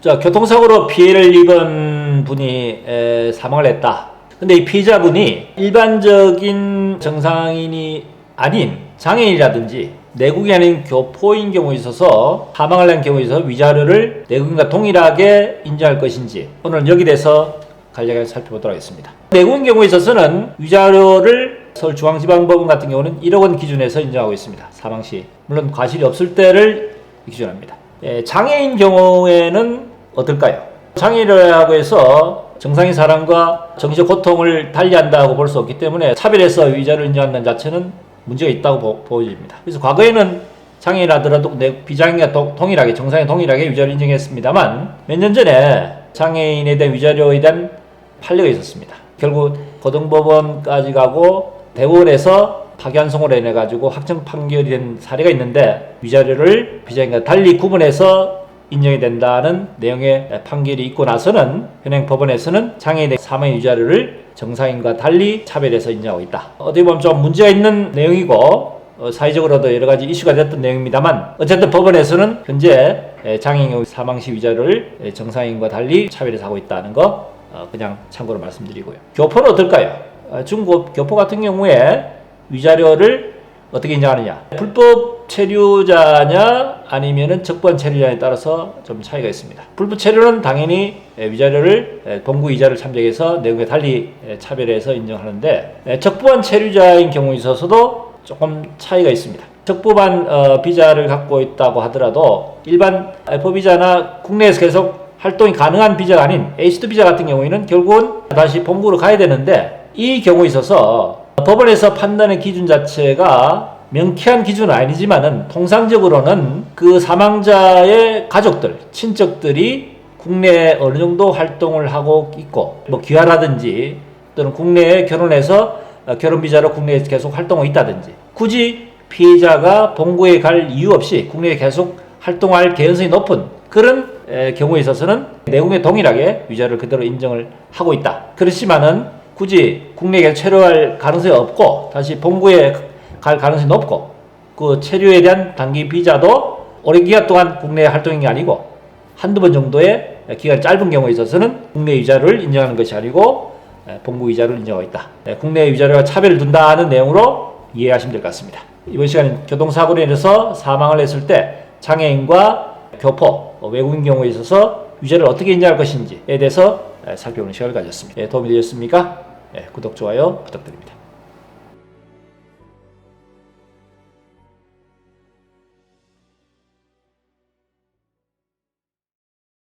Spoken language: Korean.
자, 교통사고로 피해를 입은 분이 사망을 했다. 근데 이 피해자분이 일반적인 정상인이 아닌 장애인이라든지 내국이 아닌 교포인 경우에 있어서 사망을 한 경우에 있어서 위자료를 내국인과 동일하게 인정할 것인지 오늘 여기 대해서 간략하게 살펴보도록 하겠습니다. 내국인 경우에 있어서는 위자료를 서울중앙지방법원 같은 경우는 1억 원 기준에서 인정하고 있습니다. 사망 시. 물론 과실이 없을 때를 기준합니다. 장애인 경우에는 어떨까요? 장애인이라고 해서 정상인 사람과 정신적 고통을 달리한다고 볼 수 없기 때문에 차별해서 위자료를 인정한다는 자체는 문제가 있다고 보여집니다. 그래서 과거에는 장애인이라더라도 비장애인과 동일하게 정상인 동일하게 위자료를 인정했습니다만 몇 년 전에 장애인에 대한 위자료에 대한 판례가 있었습니다. 결국 고등법원까지 가고 대법원에서 파기환송으로 인해 가지고 확정 판결이 된 사례가 있는데 위자료를 비장애인과 달리 구분해서 인정이 된다는 내용의 판결이 있고 나서는 현행 법원에서는 장애인의 사망의 위자료를 정상인과 달리 차별해서 인정하고 있다. 어떻게 보면 좀 문제가 있는 내용이고 사회적으로도 여러 가지 이슈가 됐던 내용입니다만 어쨌든 법원에서는 현재 장애인 사망 시 위자료를 정상인과 달리 차별해서 하고 있다는 거 그냥 참고로 말씀드리고요. 교포는 어떨까요? 중국 교포 같은 경우에 위자료를 어떻게 인정하느냐? 불법 체류자냐 아니면은 적부한 체류자에 따라서 좀 차이가 있습니다. 불법 체류는 당연히 위자료를 본구 이자를 참작해서 내용에 달리 차별해서 인정하는데 적부한 체류자인 경우에 있어서도 조금 차이가 있습니다. 적부한 비자를 갖고 있다고 하더라도 일반 F 비자나 국내에서 계속 활동이 가능한 비자가 아닌 H2 비자 같은 경우에는 결국은 다시 본국으로 가야 되는데 이 경우에 있어서 법원에서 판단의 기준 자체가 명쾌한 기준은 아니지만은 통상적으로는 그 사망자의 가족들, 친척들이 국내에 어느 정도 활동을 하고 있고 뭐 귀화라든지 또는 국내에 결혼해서 결혼 비자로 국내에 계속 활동하고 있다든지 굳이 피해자가 본국에 갈 이유 없이 국내에 계속 활동할 개연성이 높은 그런 경우에 있어서는 내국에 동일하게 위자료를 그대로 인정을 하고 있다. 그렇지만은 굳이 국내에 체류할 가능성이 없고 다시 본국에 갈 가능성이 높고 그 체류에 대한 단기 비자도 오랜 기간 동안 국내 활동인 게 아니고 한두 번 정도의 기간이 짧은 경우에 있어서는 국내 위자료를 인정하는 것이 아니고 본국 위자료를 인정하고 있다. 국내 위자료와 차별을 둔다는 내용으로 이해하시면 될 것 같습니다. 이번 시간은 교통사고로 인해서 사망을 했을 때 장애인과 교포, 외국인 경우에 있어서 위자료를 어떻게 인정할 것인지에 대해서 살펴보는 시간을 가졌습니다. 도움이 되셨습니까? 구독, 좋아요 부탁드립니다.